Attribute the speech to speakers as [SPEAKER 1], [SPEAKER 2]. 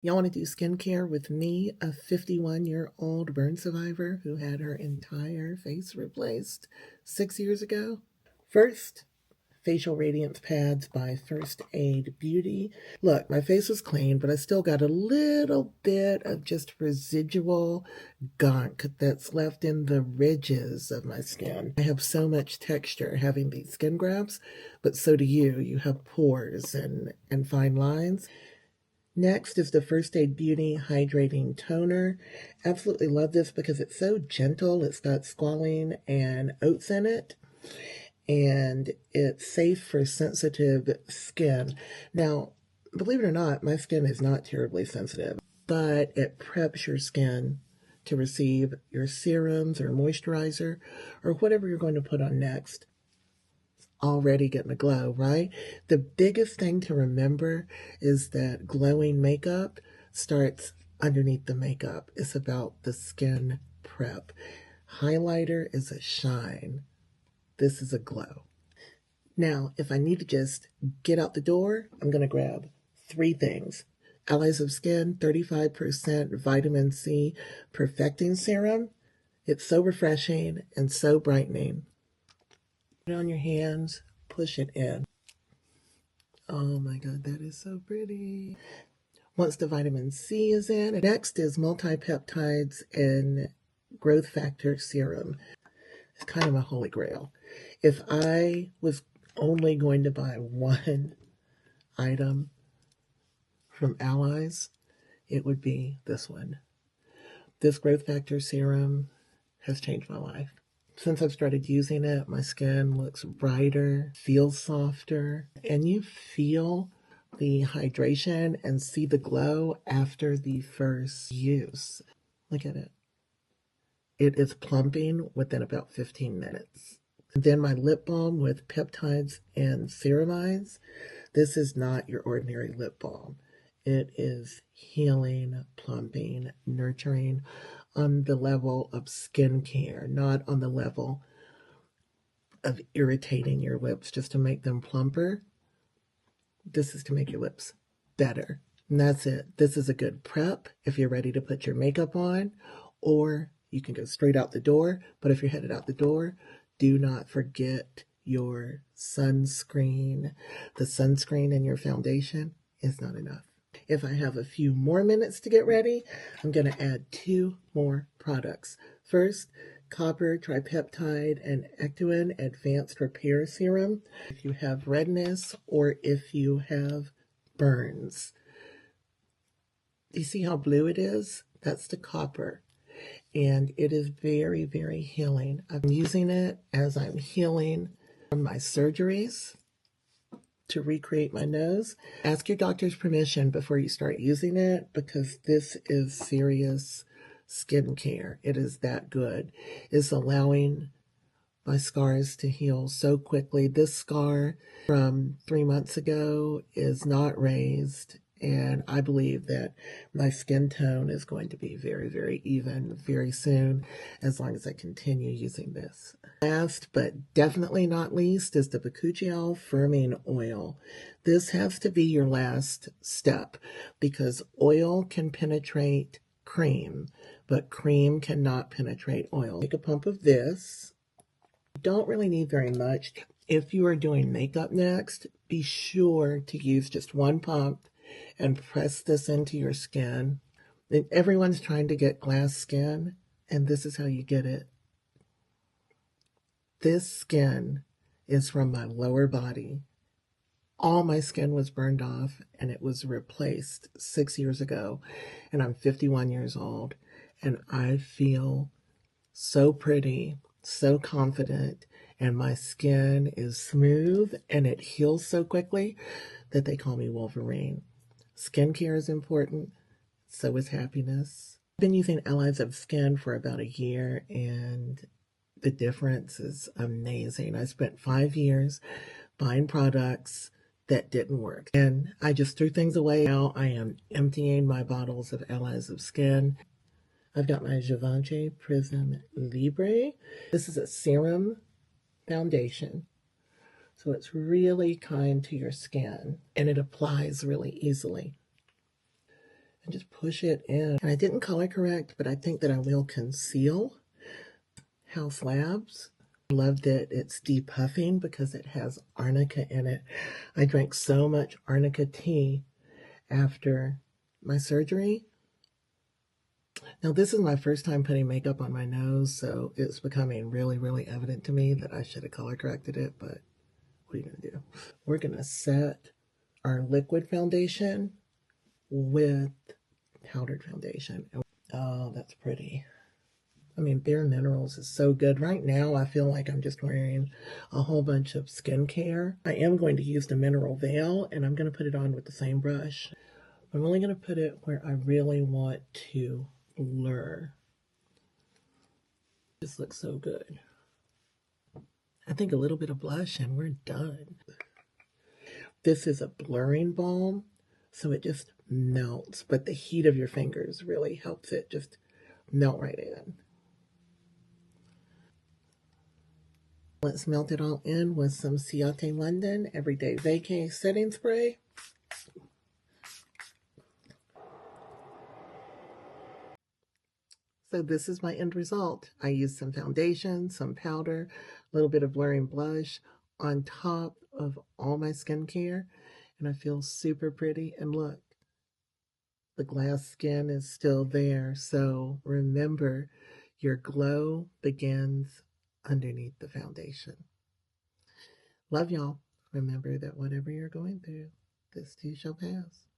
[SPEAKER 1] Y'all want to do skincare with me, a 51-year-old burn survivor who had her entire face replaced 6 years ago? First, facial radiance pads by First Aid Beauty. Look, my face was clean, but I still got a little bit of just residual gunk that's left in the ridges of my skin. I have so much texture having these skin grafts, but so do you. You have pores and fine lines. Next is the First Aid Beauty Hydrating Toner. Absolutely love this because it's so gentle. It's got squalene and oats in it, and it's safe for sensitive skin. Now, believe it or not, my skin is not terribly sensitive, but it preps your skin to receive your serums or moisturizer or whatever you're going to put on next. Already getting a glow, right? The biggest thing to remember is that glowing makeup starts underneath the makeup. It's about the skin prep. Highlighter is a shine. This is a glow. Now, if I need to just get out the door, I'm going to grab three things. Allies of Skin 35% vitamin C perfecting serum. It's so refreshing and so brightening. Put it on your hands, push it in. Oh my God, that is so pretty. Once the vitamin C is in, next is multi-peptides and growth factor serum. It's kind of a holy grail. If I was only going to buy one item from Allies, it would be this one. This growth factor serum has changed my life. Since I've started using it, my skin looks brighter, feels softer, and you feel the hydration and see the glow after the first use. Look at it. It is plumping within about 15 minutes. And then my lip balm with peptides and ceramides. This is not your ordinary lip balm. It is healing, plumping, nurturing on the level of skincare, not on the level of irritating your lips just to make them plumper. This is to make your lips better. And that's it. This is a good prep if you're ready to put your makeup on, or you can go straight out the door. But if you're headed out the door, do not forget your sunscreen. The sunscreen in your foundation is not enough. If I have a few more minutes to get ready, I'm going to add two more products. First, copper tripeptide and ectoin advanced repair serum. If you have redness or if you have burns. You see how blue it is? That's the copper. And it is very, very healing. I'm using it as I'm healing from my surgeries to recreate my nose. Ask your doctor's permission before you start using it because this is serious skincare. It is that good. It's allowing my scars to heal so quickly. This scar from 3 months ago is not raised, and I believe that my skin tone is going to be very, very even very soon as long as I continue using this. Last but definitely not least is the Bakuchiol Firming Oil. This has to be your last step because oil can penetrate cream, but cream cannot penetrate oil. Take a pump of this. Don't really need very much. If you are doing makeup next, be sure to use just one pump and press this into your skin. And everyone's trying to get glass skin, and this is how you get it. This skin is from my lower body. All my skin was burned off, and it was replaced 6 years ago, and I'm 51 years old, and I feel so pretty, so confident, and my skin is smooth, and it heals so quickly that they call me Wolverine. Skincare is important, so is happiness. I've been using Allies of Skin for about a year, and the difference is amazing. I spent 5 years buying products that didn't work, and I just threw things away. Now I am emptying my bottles of Allies of Skin. I've got my Givenchy Prism Libre. This is a serum foundation, so it's really kind to your skin, and it applies really easily. and just push it in. And I didn't color correct, but I think that I will conceal. House Labs. I love that it's depuffing because it has arnica in it. I drank so much arnica tea after my surgery. Now, this is my first time putting makeup on my nose, so it's becoming really, really evident to me that I should have color corrected it, but what are you going to do? We're going to set our liquid foundation with powdered foundation. Oh, that's pretty. I mean, Bare Minerals is so good. Right now, I feel like I'm just wearing a whole bunch of skincare. I am going to use the Mineral Veil, and I'm going to put it on with the same brush. I'm only going to put it where I really want to blur. This looks so good. I think a little bit of blush, and we're done. This is a blurring balm, so it just melts, but the heat of your fingers really helps it just melt right in. Let's melt it all in with some Ciate London Everyday Vacay Setting Spray. So this is my end result. I used some foundation, some powder, a little bit of blurring blush on top of all my skincare, and I feel super pretty. And look, the glass skin is still there. So remember, your glow begins underneath the foundation. Love y'all. Remember that whatever you're going through, this too shall pass.